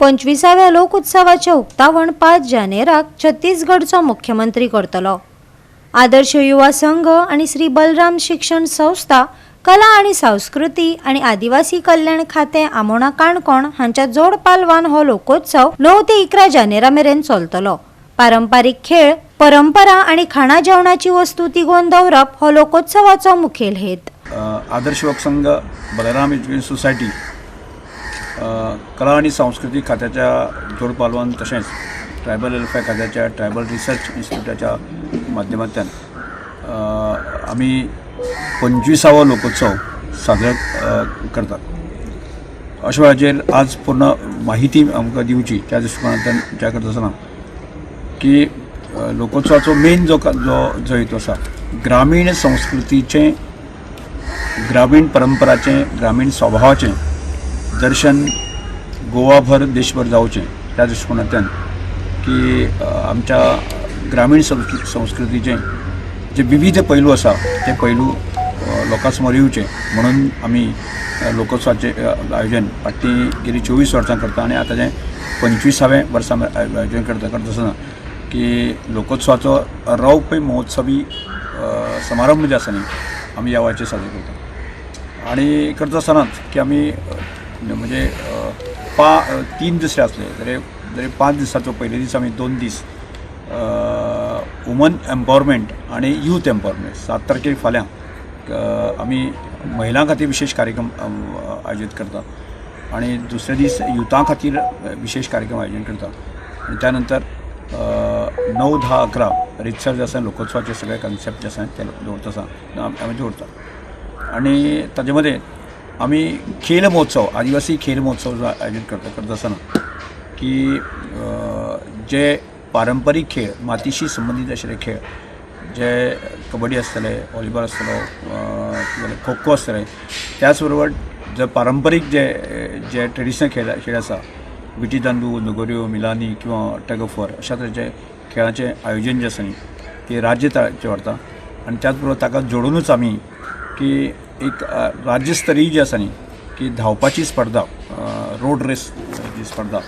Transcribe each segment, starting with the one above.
25व्या लोकोत्सवाचे उक्तावण 5 जानेराक छत्तीसगडचो मुख्यमंत्री करतलो। आदर्श युवा संघ आणि श्री बलराम शिक्षण संस्था, कला आणि संस्कृती आणि आदिवासी कल्याण खाते आमोणा काणकोण हांच्या जोड पालवान हो लोकोत्सव 9 ते 11 जानेरा मेरेन चलतलो। पारंपारिक खेळ, परंपरा आणि खाणा जेवणाची वस्तू तिगोवन दवरप हो लोकोत्सवाचो मुखेल हेत। आदर्श युवक संघ, बलराम एज्युकेशन सोसायटी, कला आणि संस्कृती खात्याच्या जोड पालवान तशेंच ट्रायबल वेलफेअर खात्याच्या ट्रायबल रिसर्च इन्स्टिट्यूटाच्या माध्यमांतल्यान आमी 25वा लोकोत्सव साजरो करतात। अशा वेळाचेर आज पूर्ण माहिती आमकां दिवची त्या दृश्टिकोनांतल्यान विचार करता आसतना की लोकोत्सवाचो मेन जो हेतू आसा, ग्रामीण संस्कृतीचें, ग्रामीण परंपराचें, ग्रामीण स्वभावाचें दर्शन गोवाभर देशभर जावचें त्या दृश्टिकोनांतल्यान की आमच्या ग्रामीण संस्कृतीचे जे विविध पैलू आसा ते पैलू लोकां समोर येवचे म्हणून आमी लोकोत्सवाचें आयोजन फाटलीं गेली 24 वर्सां करता आणि आतां जें 25वें वर्सा आयोजन करता आसतना की लोकोत्सवाचो रौप्य महोत्सवी समारंभ जे आसा न्ही आमी ह्या वेळाचेर साजरो करता। आणि करता आसतनाच की आमी म्हणजे 3 दीस आसले जरी 5 दिसाचो पयले दीस आमी 2 दीस वुमन एम्पावरमेंट आणि यूथ एम्पावरमेंट 7 तारखेक फाल्यां आमी महिलां खातीर विशेष कार्यक्रम आयोजीत करता आणि दुसरे दीस युथां खातीर विशेष कार्यक्रम आयोजन करता आणि त्यानंतर 9, 10, 11 रितसर जे आसा लोकोत्सवाचे सगळे कन्सेप्ट जे आसा ते दवरता आसा आमी दवरता। आणि ताजे मदें आमी खेल महोत्सव, आदिवासी खेल महोत्सव जो आयोजन करता आसतना की जे पारंपारीक खेळ, मातीशी संबंधित आशिल्ले खेळ जे कबड्डी आसतले, व्हॉलीबॉल आसतलो, खो खो आसतले, त्याच बरोबर जे पारंपारीक जे ट्रेडिशनल खेळ आसा, विटी दांडू, लगोऱ्यो, मिलानी किंवा टग ऑफ वॉर अशा तरेचे खेळाचे आयोजन जे आसा न्ही ते राज्य तळाचेर व्हरता। आणि त्याच बरोबर ताका जोडूनच आमी की एक राज्यस्तरीय जी आसा न्ही की धांवपाची स्पर्धा, रोड रेस जी स्पर्धा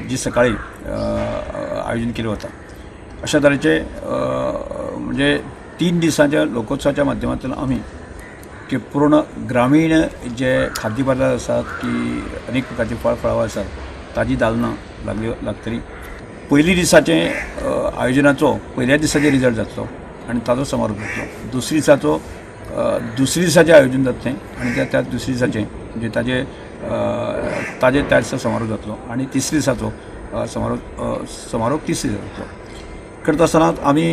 जी सकाळी आयोजन केली वता। अशा तरेचे म्हणजे 3 दिसांच्या लोकोत्सवाच्या माध्यमांतल्यान आमी की पूर्ण ग्रामीण जे खाद्यपदार्थ आसात की अनेक प्रकारचे फळफळावळ आसात ताजी दालनां लागतली। पयल्या दिसाचे आयोजनाचो पयल्या दिसाचे रिजल्ट जातलो आणि ताजो समारोप जातलो। दुसऱ्या दिसाचें आयोजन जातलें आणि त्या दुसऱ्या दिसाचें म्हणजे ताजे त्या दिसा समारोप जातलो आणि तिसऱ्या दिसाचो समारोप तिसऱ्या दिसा जातलो। करता आसतना आमी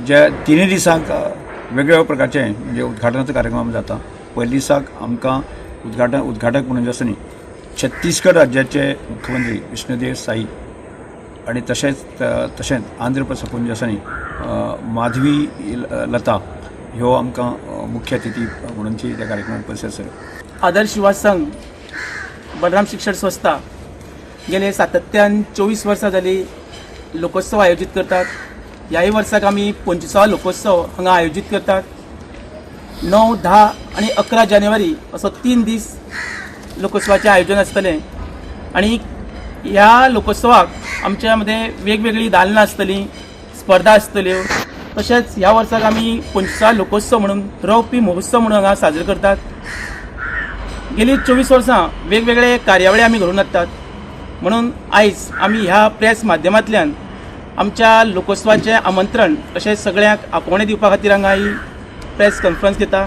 जे 3 दिसांक वेगवेगळ्या प्रकारचे म्हणजे उद्घाटनाचो कार्यक्रम जाता। पयल्या दिसाक आमकां उद्घाटक म्हणून जे आसा न्ही छत्तीसगड राज्याचे मुख्यमंत्री विष्णुदेव साई आणि तशेंच आंध्र प्रदेशातून जे आसा न्ही माधवी लता ह्यो आमकां मुख्य अतिथी म्हणून त्या कार्यक्रमात उपस्थित आसले। आदर्श युवा संघ, बलराम शिक्षण संस्था गेले सातत्यान 24 वर्सां जाली लोकोत्सव आयोजित करतात। ह्याही वर्साक आमी 25वा लोकोत्सव हांगा आयोजित करतात। 9, 10 आणि 11 जानेवारी असो 3 दीस लोकोत्सवाचें आयोजन आसतलें आणि ह्या लोकोत्सवाक आमच्या मध्ये वेगवेगळी दालनां आसतलीं, स्पर्धा आसतल्यो। तशेंच ह्या वर्साक आमी 25वा लोकोत्सव म्हणून रौप्य महोत्सव म्हणून हांगा साजरो करतात। गेली 24 वर्सां वेगवेगळे कार्यावळी आमी घडोवन हाडटात म्हणून आयज आमी ह्या प्रेस माध्यमांतल्यान आमच्या लोकोत्सवाचें आमंत्रण अशें सगळ्यांक आपोवणें दिवपा खातीर हांगा ही प्रेस कॉन्फरन्स घेता।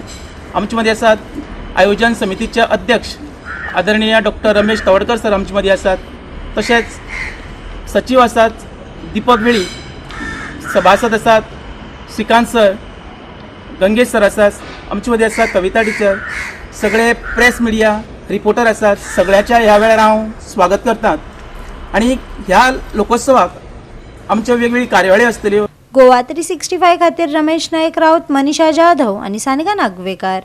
आमचे मदीं आसात आयोजन समितीचे अध्यक्ष आदरणीय डॉक्टर रमेश तवडकर सर आमचे मदीं आसात। तशेंच सचिव आसात दीपक वेळी, सभासद आसात श्रीकांत सर, गंगेश सर आसात, आमचे मदीं आसात कविता टिचर, सगळे प्रेस मिडिया रिपोर्टर आसात। सगळ्याच्या ह्या वेळार हांव स्वागत करतात आणि ह्या लोकोत्सवाक आमच्यो वेगवेगळी कार्यावळी आसतल्यो। गोवा 365 खातीर रमेश नायक राऊत, मनीषा जाधव आणि सानिका नागवेकर।